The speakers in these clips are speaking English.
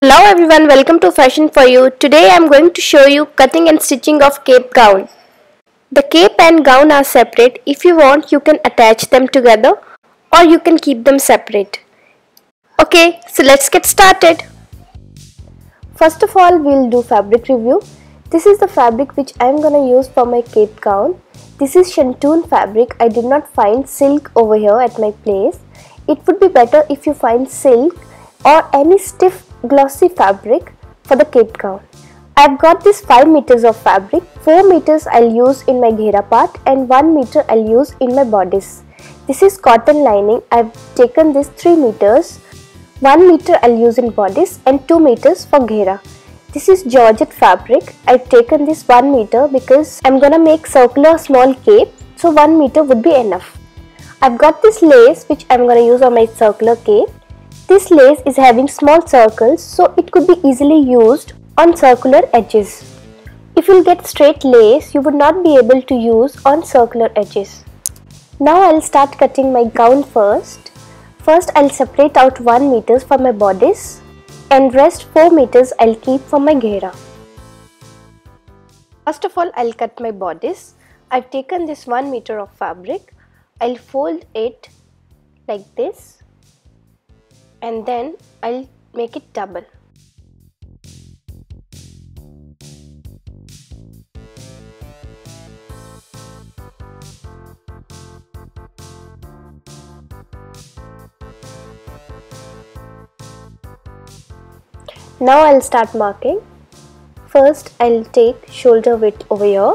Hello everyone, welcome to Fashion for You. Today I am going to show you cutting and stitching of cape gown. The cape and gown are separate. If you want, you can attach them together or you can keep them separate. Okay, so let's get started. First of all, we'll do fabric review. This is the fabric which I am gonna use for my cape gown. This is shantoon fabric. I did not find silk over here at my place. It would be better if you find silk or any stiff glossy fabric for the cape gown. I've got this 5 meters of fabric. 4 meters I'll use in my ghera part and 1 meter I'll use in my bodice. This is cotton lining. I've taken this 3 meters. 1 meter I'll use in bodice and 2 meters for ghera. This is georgette fabric. I've taken this 1 meter because I'm gonna make circular small cape, so 1 meter would be enough. I've got this lace which I'm gonna use on my circular cape. This lace is having small circles, so it could be easily used on circular edges. If you'll get straight lace, you would not be able to use on circular edges. Now I'll start cutting my gown first. First I'll separate out 1 meter for my bodice and rest 4 meters I'll keep for my ghera. First of all, I'll cut my bodice. I've taken this 1 meter of fabric. I'll fold it like this and then I'll make it double. Now I'll start marking. First I'll take shoulder width over here.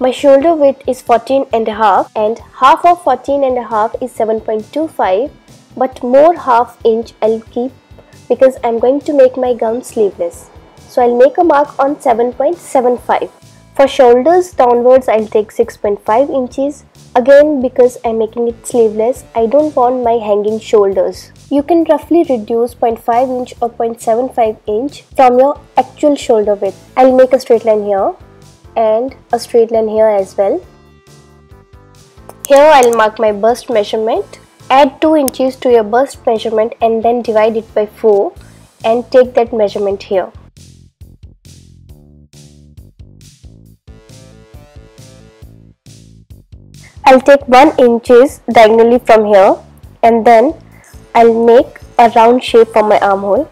My shoulder width is 14 and a half and half of 14 and a half is 7.25, but more half inch I'll keep because I'm going to make my gown sleeveless. So I'll make a mark on 7.75. For shoulders downwards I'll take 6.5 inches. Again, because I'm making it sleeveless, I don't want my hanging shoulders. You can roughly reduce 0.5 inch or 0.75 inch from your actual shoulder width. I'll make a straight line here and a straight line here as well. Here I'll mark my bust measurement. Add 2 inches to your bust measurement and then divide it by 4 and take that measurement here. I'll take 1 inches diagonally from here and then I'll make a round shape for my armhole.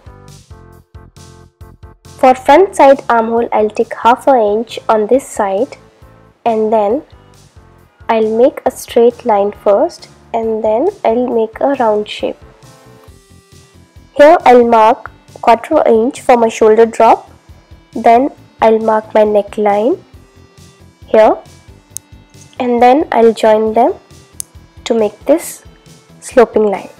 For front side armhole, I'll take half an inch on this side and then I'll make a straight line first and then I'll make a round shape. Here I'll mark 1/4 inch for my shoulder drop, then I'll mark my neckline here and then I'll join them to make this sloping line.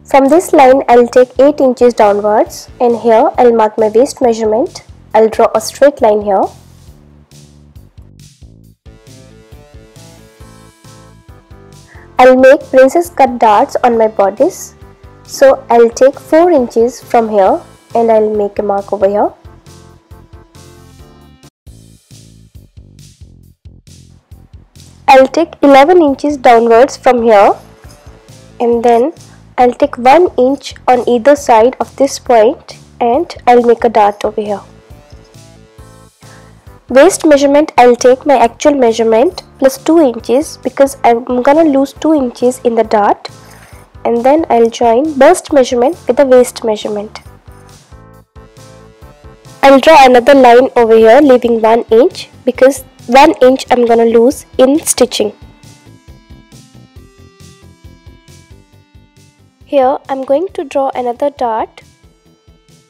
From this line I'll take 8 inches downwards and here I'll mark my waist measurement. I'll draw a straight line here. I'll make princess cut darts on my bodice. So I'll take 4 inches from here and I'll make a mark over here. I'll take 11 inches downwards from here and then I'll take 1 inch on either side of this point and I'll make a dart over here. Waist measurement, I'll take my actual measurement plus 2 inches because I'm gonna lose 2 inches in the dart and then I'll join bust measurement with the waist measurement. I'll draw another line over here leaving 1 inch because 1 inch I'm gonna lose in stitching. Here I'm going to draw another dart.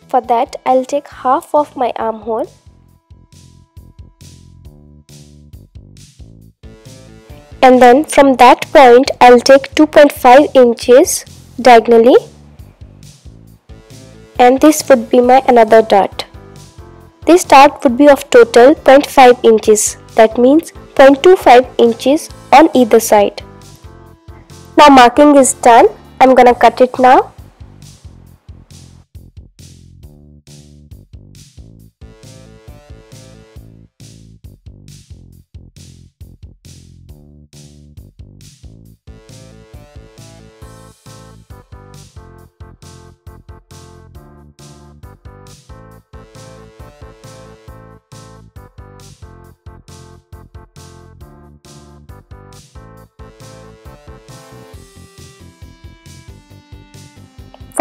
For that I'll take half of my armhole and then from that point I'll take 2.5 inches diagonally and this would be my another dart. This dart would be of total 0.5 inches, that means 0.25 inches on either side. Now marking is done. I'm gonna cut it now.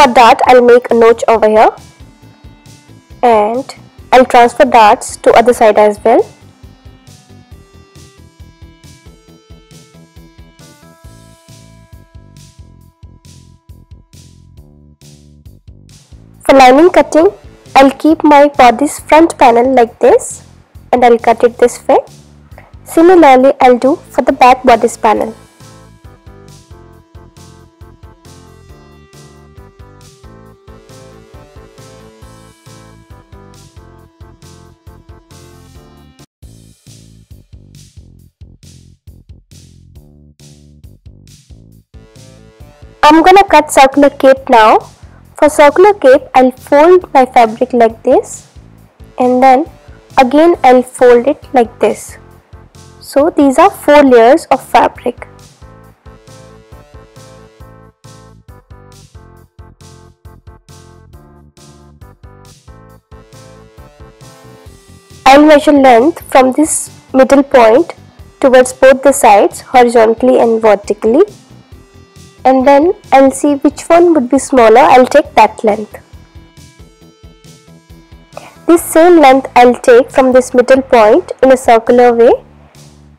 For that, I'll make a notch over here and I'll transfer darts to other side as well. For lining cutting, I'll keep my body's front panel like this and I'll cut it this way. Similarly, I'll do for the back bodice panel. I'm gonna cut circular cape now. For circular cape, I'll fold my fabric like this and then again I'll fold it like this. So these are 4 layers of fabric. I'll measure length from this middle point towards both the sides horizontally and vertically. And then I'll see which one would be smaller. I'll take that length. This same length I'll take from this middle point in a circular way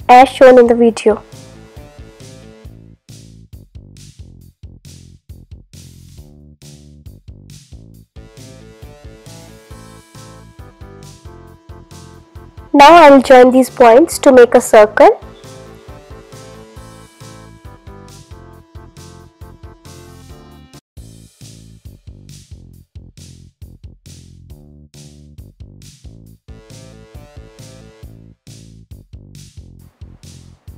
as shown in the video. Now I'll join these points to make a circle.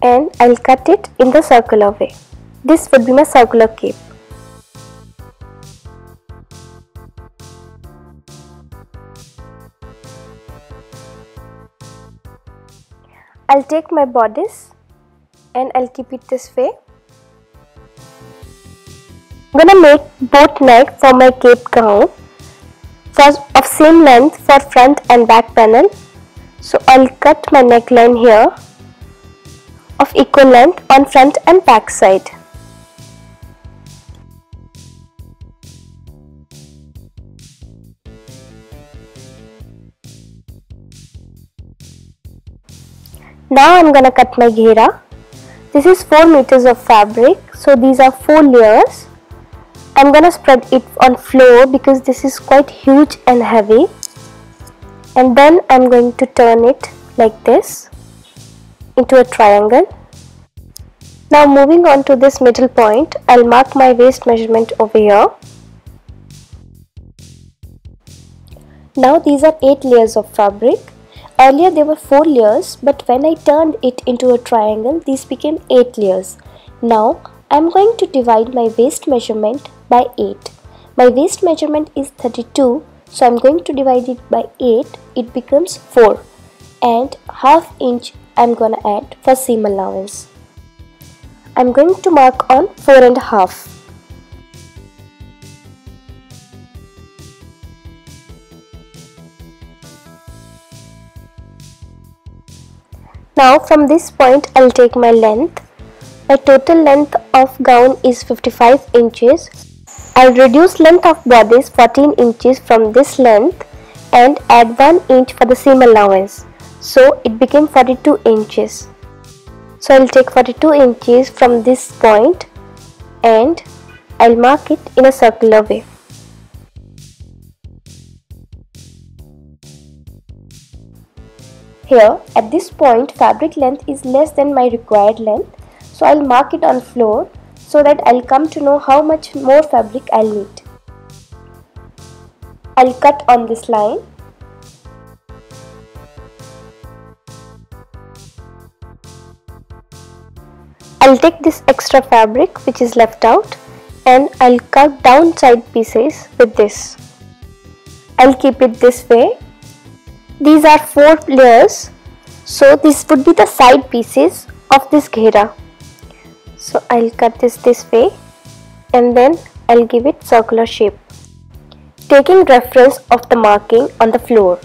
And I'll cut it in the circular way. This would be my circular cape. I'll take my bodice and I'll keep it this way. I'm gonna make both neck for my cape gown of same length for front and back panel. So I'll cut my neckline here of equal length on front and back side. Now I'm gonna cut my ghera. This is 4 meters of fabric, so these are 4 layers. I'm gonna spread it on floor because this is quite huge and heavy. And then I'm going to turn it like this into a triangle. Now moving on to this middle point, I'll mark my waist measurement over here. Now these are 8 layers of fabric. Earlier there were 4 layers, but when I turned it into a triangle, these became 8 layers. Now I'm going to divide my waist measurement by 8. My waist measurement is 32, so I'm going to divide it by 8. It becomes 4 and ½ inch I'm gonna add for seam allowance. I'm going to mark on 4.5. Now from this point I'll take my length. My total length of gown is 55 inches. I'll reduce length of bodice 14 inches from this length and add 1 inch for the seam allowance. So it became 42 inches. So I'll take 42 inches from this point and I'll mark it in a circular way. Here at this point fabric length is less than my required length, so I'll mark it on floor so that I'll come to know how much more fabric I'll need. I'll cut on this line. I'll take this extra fabric which is left out and I'll cut downside pieces with this. I'll keep it this way. These are 4 layers, so this would be the side pieces of this ghera. So I'll cut this way and then I'll give it circular shape, taking reference of the marking on the floor.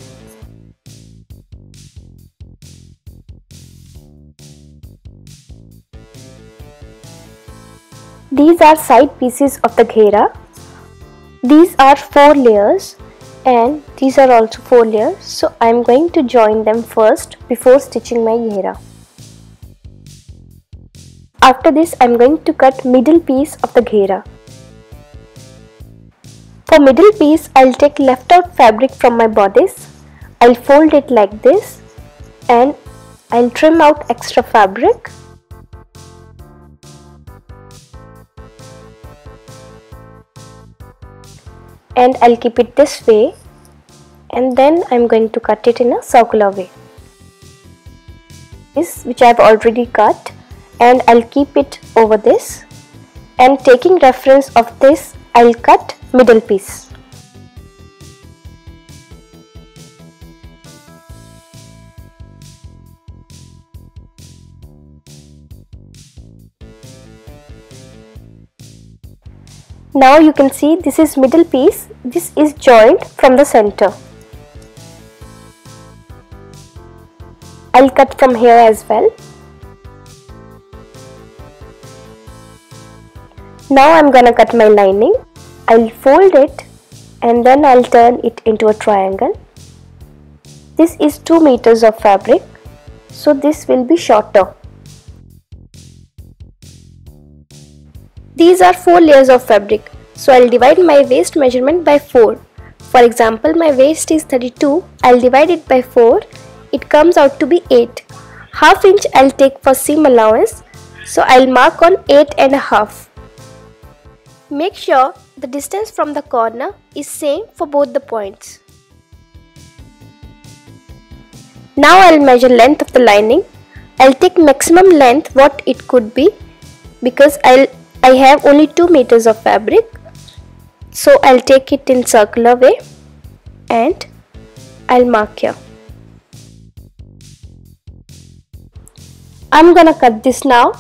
These are side pieces of the ghera. These are 4 layers and these are also 4 layers, so I am going to join them first before stitching my ghera. After this I am going to cut middle piece of the ghera. For middle piece I'll take left out fabric from my bodice. I'll fold it like this and I'll trim out extra fabric. And I'll keep it this way, and then I'm going to cut it in a circular way. This which I've already cut, and I'll keep it over this, and taking reference of this I'll cut middle piece. Now you can see this is middle piece, this is joined from the center. I'll cut from here as well. Now I'm gonna cut my lining. I'll fold it and then I'll turn it into a triangle. This is 2 meters of fabric, so this will be shorter. These are 4 layers of fabric, so I'll divide my waist measurement by 4. For example, my waist is 32, I'll divide it by 4, it comes out to be 8. Half inch I'll take for seam allowance, so I'll mark on 8.5. Make sure the distance from the corner is same for both the points. Now I'll measure length of the lining. I'll take maximum length what it could be, because I have only 2 meters of fabric, so I'll take it in circular way and I'll mark here. I'm gonna cut this now.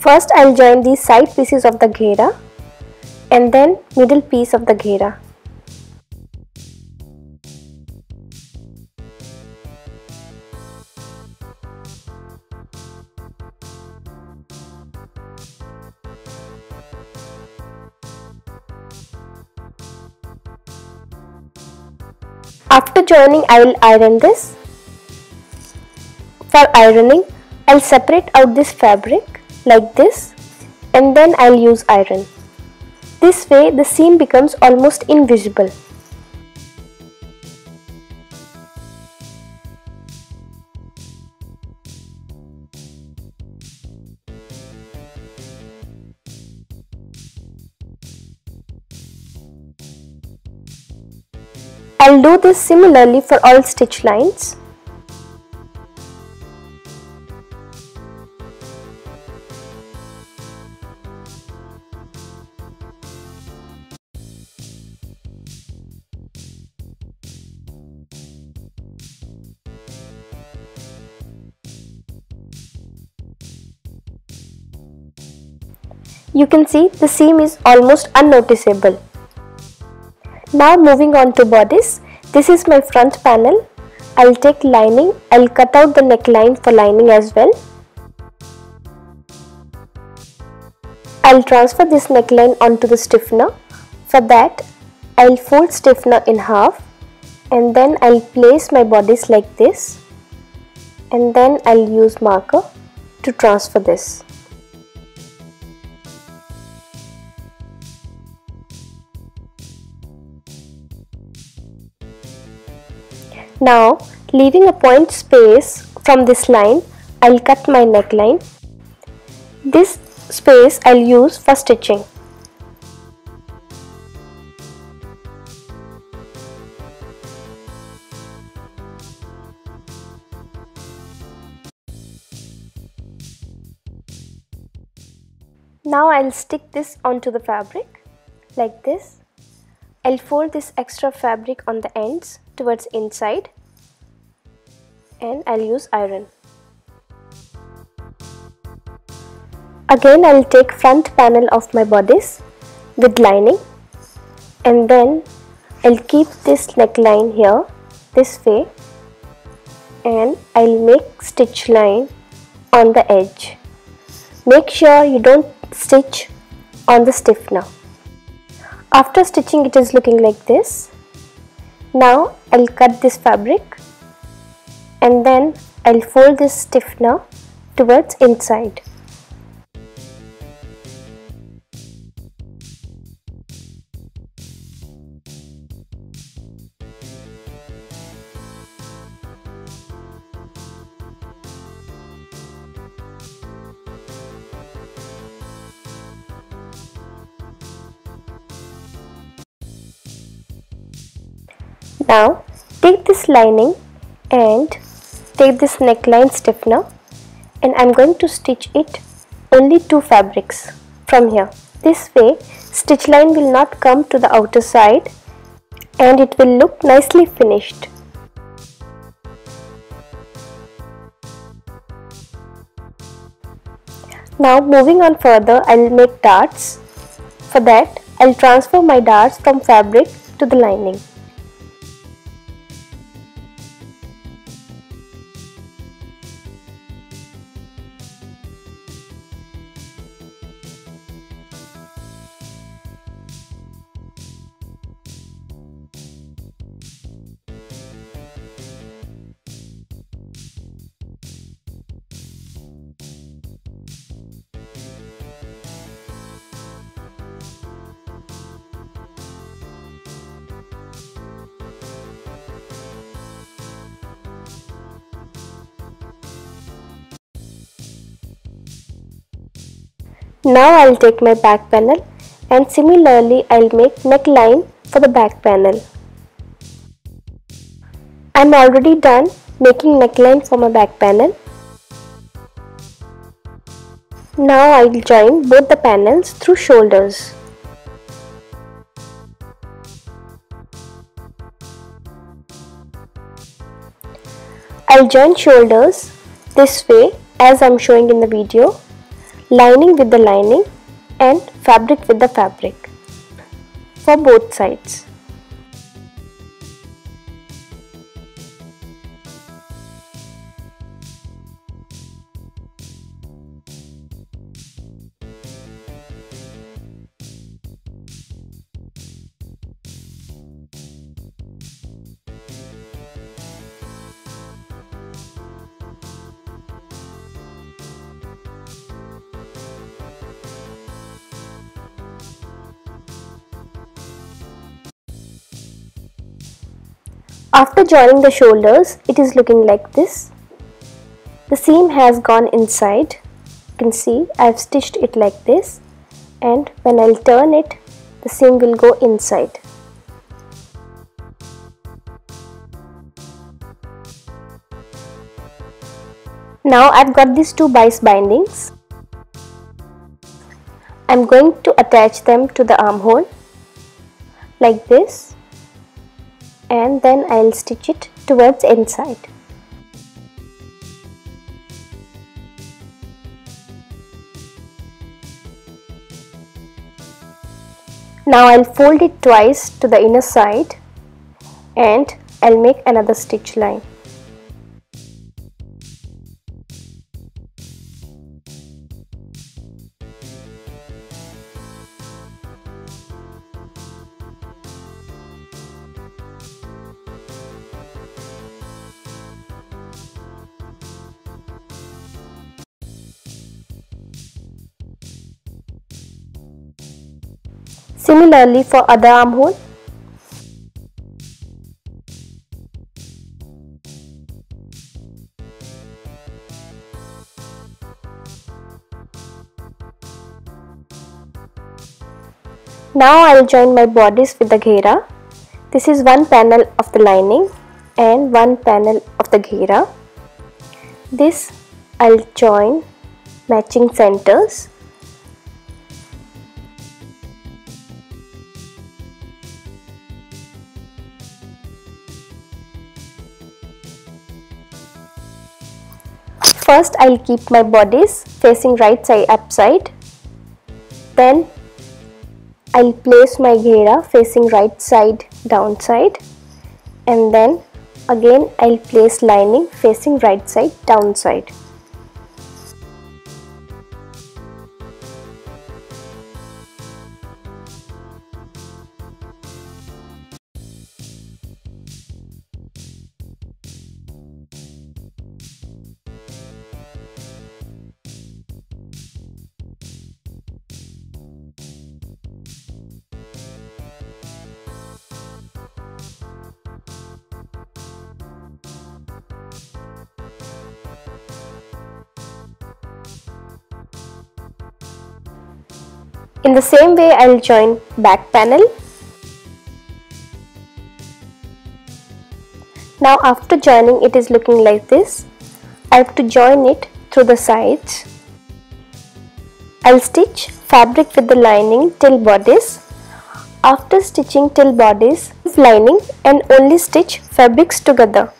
First I'll join these side pieces of the ghera and then middle piece of the ghera. After joining I will iron this. For ironing I'll separate out this fabric like this and then I'll use iron. This way the seam becomes almost invisible. I'll do this similarly for all stitch lines. You can see the seam is almost unnoticeable. Now moving on to bodice. This is my front panel. I'll take lining. I'll cut out the neckline for lining as well. I'll transfer this neckline onto the stiffener. For that, I'll fold stiffener in half and then I'll place my bodice like this and then I'll use marker to transfer this. Now, leaving a point space from this line, I'll cut my neckline. This space I'll use for stitching. Now I'll stick this onto the fabric like this. I'll fold this extra fabric on the ends towards inside and I'll use iron. Again I'll take front panel of my bodice. with lining, and then I'll keep this neckline here this way, and I'll make stitch line on the edge. Make sure you don't stitch on the stiffener. After stitching, it is looking like this. Now I'll cut this fabric, and then I'll fold this stiffener towards inside. Now take this lining and take this neckline stiffener, and I'm going to stitch it only 2 fabrics from here. This way stitch line will not come to the outer side and it will look nicely finished. Now moving on further, I'll make darts. For that, I'll transfer my darts from fabric to the lining. Now I'll take my back panel, and similarly I'll make neckline for the back panel. I'm already done making neckline for my back panel. Now I'll join both the panels through shoulders. I'll join shoulders this way as I'm showing in the video, lining with the lining and fabric with the fabric for both sides. After joining the shoulders, it is looking like this. The seam has gone inside. You can see I've stitched it like this, and when I'll turn it, the seam will go inside. Now I've got these 2 bias bindings. I'm going to attach them to the armhole like this, and then I'll stitch it towards inside. Now I'll fold it twice to the inner side, and I'll make another stitch line. Similarly for other armhole. Now I will join my bodice with the ghera. This is one panel of the lining and one panel of the ghera. This I'll join matching centers. First I'll keep my bodice facing right side upside. Then I'll place my ghera facing right side downside, and then again I'll place lining facing right side downside. In the same way, I'll join back panel. Now after joining, it is looking like this. I have to join it through the sides. I'll stitch fabric with the lining till bodice. After stitching till bodice, leave lining and only stitch fabrics together.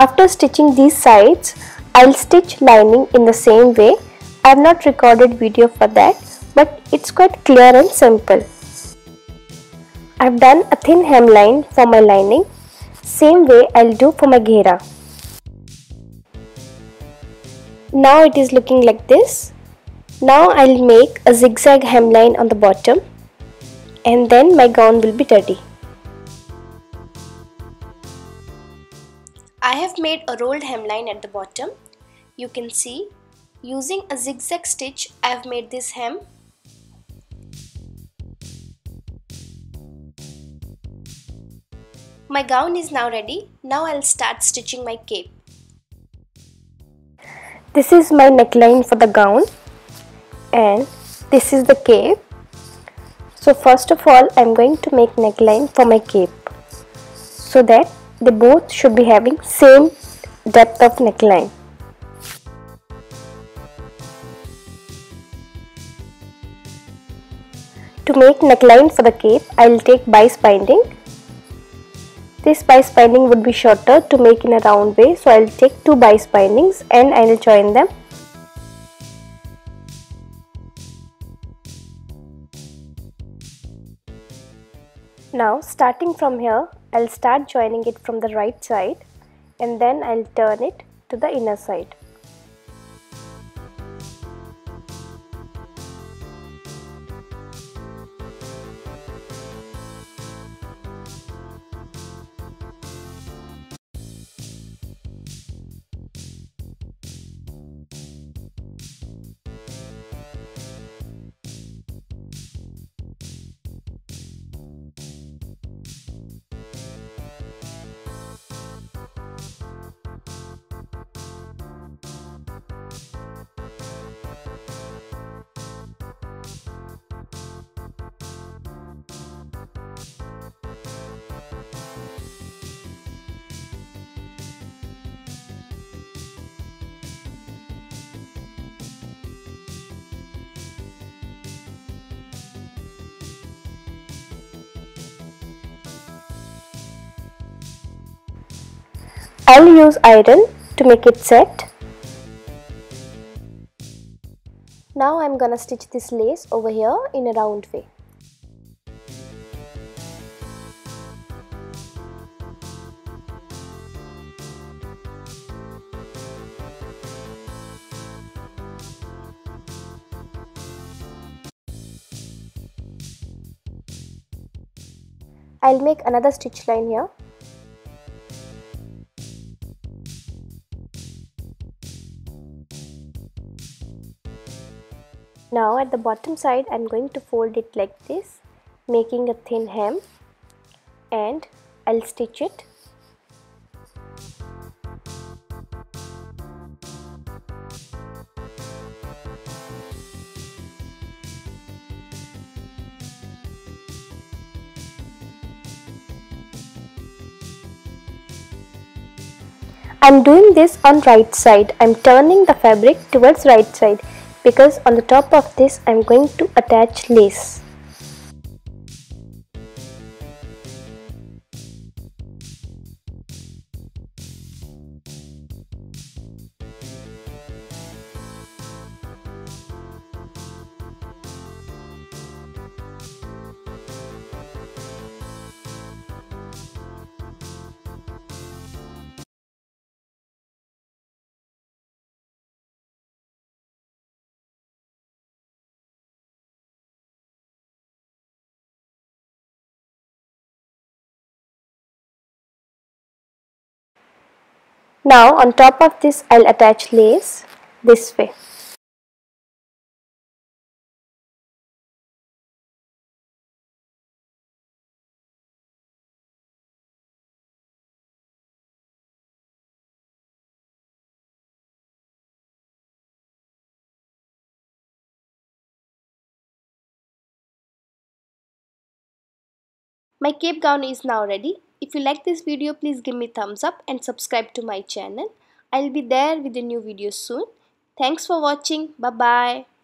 After stitching these sides, I'll stitch lining in the same way. I have not recorded video for that, but it's quite clear and simple. I've done a thin hemline for my lining. Same way I'll do for my ghera. Now it is looking like this. Now I'll make a zigzag hemline on the bottom, and then my gown will be ready. I have made a rolled hemline at the bottom. You can see, using a zigzag stitch, I have made this hem. My gown is now ready. Now I'll start stitching my cape. This is my neckline for the gown, and this is the cape. So first of all, I'm going to make neckline for my cape, so that they both should be having same depth of neckline. To make neckline for the cape, I'll take bias binding. This bias binding would be shorter to make in a round way, so I'll take 2 bias bindings and I'll join them. Now starting from here, I'll start joining it from the right side, and then I'll turn it to the inner side. I'll use iron to make it set. Now I'm gonna stitch this lace over here in a round way. I'll make another stitch line here. Now at the bottom side I'm going to fold it like this, making a thin hem, and I'll stitch it. I'm doing this on right side. I'm turning the fabric towards right side because on the top of this I'm going to attach lace. Now on top of this I'll attach lace this way. My cape gown is now ready. If you like this video, please give me thumbs up and subscribe to my channel. I'll be there with a new video soon. Thanks for watching. Bye bye.